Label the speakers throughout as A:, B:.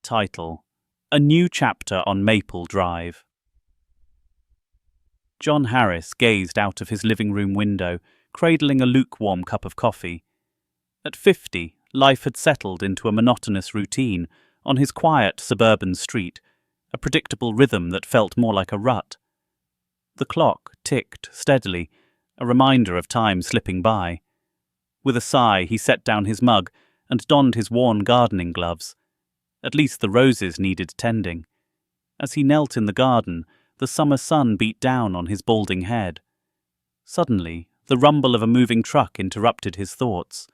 A: Title: A New Chapter on Maple Drive. John Harris gazed out of his living room window, cradling a lukewarm cup of coffee. At 50, life had settled into a monotonous routine on his quiet suburban street, a predictable rhythm that felt more like a rut. The clock ticked steadily, a reminder of time slipping by. With a sigh, he set down his mug and donned his worn gardening gloves. At least the roses needed tending. As he knelt in the garden, the summer sun beat down on his balding head. Suddenly, the rumble of a moving truck interrupted his thoughts.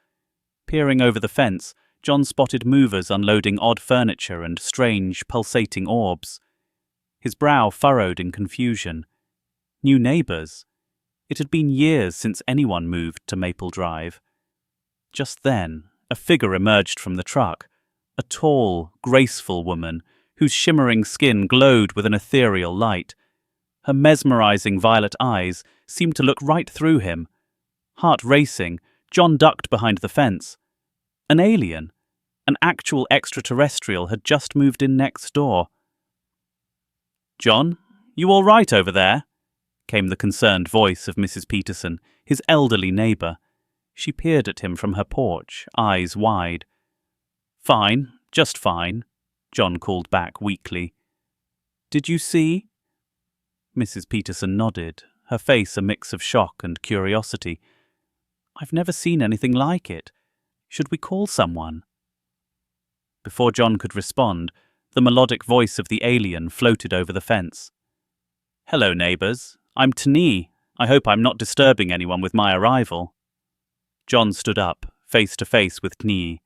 A: Peering over the fence, John spotted movers unloading odd furniture and strange, pulsating orbs. His brow furrowed in confusion. New neighbours. It had been years since anyone moved to Maple Drive. Just then, a figure emerged from the truck, a tall, graceful woman whose shimmering skin glowed with an ethereal light. Her mesmerizing violet eyes seemed to look right through him. Heart racing, John ducked behind the fence. An alien, an actual extraterrestrial, had just moved in next door. "John, you all right over there?" came the concerned voice of Mrs. Peterson, his elderly neighbour. She peered at him from her porch, eyes wide. "Fine, just fine," John called back weakly. "Did you see?" Mrs. Peterson nodded, her face a mix of shock and curiosity. "I've never seen anything like it. Should we call someone?" Before John could respond, the melodic voice of the alien floated over the fence. "Hello, neighbours. I'm Tani. I hope I'm not disturbing anyone with my arrival." John stood up, face to face with Tani.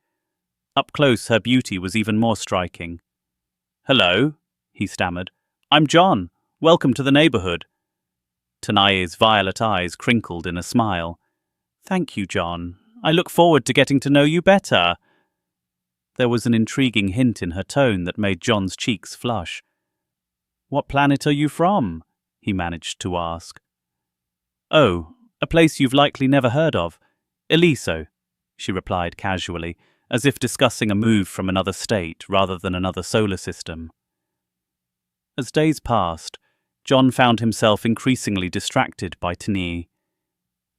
A: Up close, her beauty was even more striking. "Hello," he stammered. "I'm John. Welcome to the neighbourhood." Tanae's violet eyes crinkled in a smile. "Thank you, John. I look forward to getting to know you better." There was an intriguing hint in her tone that made John's cheeks flush. "What planet are you from?" he managed to ask. "Oh, a place you've likely never heard of. Eliso," she replied casually, as if discussing a move from another state rather than another solar system. As days passed, John found himself increasingly distracted by Tani.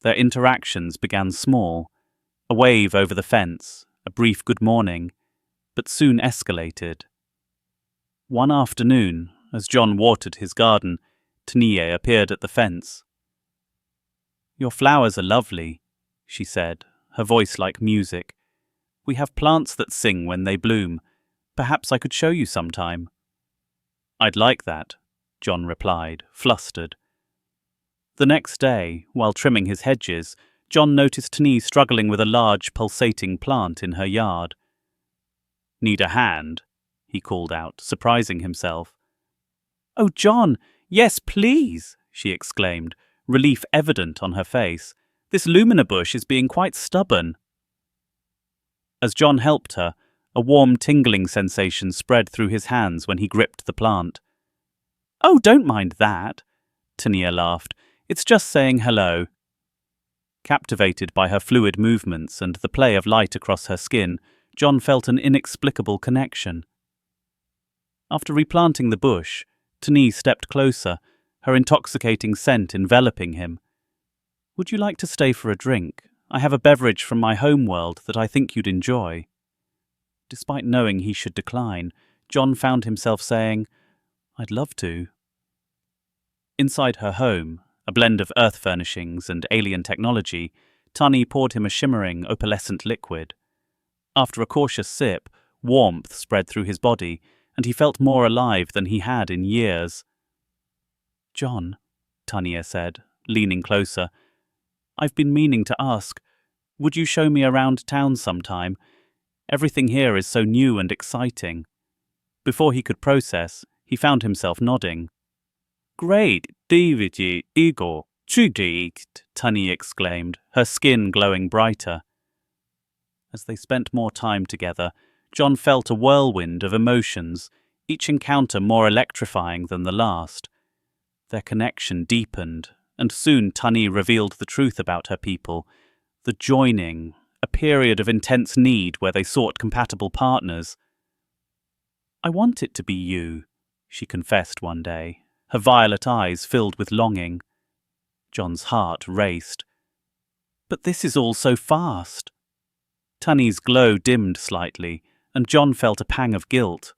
A: Their interactions began small, a wave over the fence, a brief good morning, but soon escalated. One afternoon, as John watered his garden, Tani appeared at the fence. "Your flowers are lovely," she said, her voice like music. "We have plants that sing when they bloom. Perhaps I could show you sometime." "I'd like that," John replied, flustered. The next day, while trimming his hedges, John noticed Tani struggling with a large, pulsating plant in her yard. "Need a hand?" he called out, surprising himself. "Oh, John, yes, please," she exclaimed, relief evident on her face. "This lumina bush is being quite stubborn." As John helped her, a warm tingling sensation spread through his hands when he gripped the plant. "Oh, don't mind that," Tania laughed. "It's just saying hello." Captivated by her fluid movements and the play of light across her skin, John felt an inexplicable connection. After replanting the bush, Tani stepped closer, her intoxicating scent enveloping him. "Would you like to stay for a drink? I have a beverage from my home world that I think you'd enjoy." Despite knowing he should decline, John found himself saying, "I'd love to." Inside her home, a blend of earth furnishings and alien technology, Tani poured him a shimmering, opalescent liquid. After a cautious sip, warmth spread through his body, and he felt more alive than he had in years. "John," Tania said, leaning closer, "I've been meaning to ask, would you show me around town sometime? Everything here is so new and exciting." Before he could process, he found himself nodding. "Great, David, Igor, Tani exclaimed, her skin glowing brighter. As they spent more time together, John felt a whirlwind of emotions, each encounter more electrifying than the last. Their connection deepened, and soon Tani revealed the truth about her people, the joining, a period of intense need where they sought compatible partners. I want it to be you, she confessed one day, her violet eyes filled with longing. John's heart raced. But this is all so fast. Tunny's glow dimmed slightly, and John felt a pang of guilt.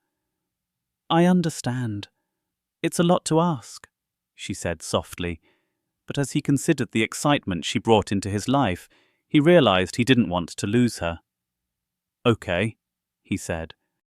A: I understand. It's a lot to ask, she said softly, but as he considered the excitement she brought into his life, he realized he didn't want to lose her. Okay, he said.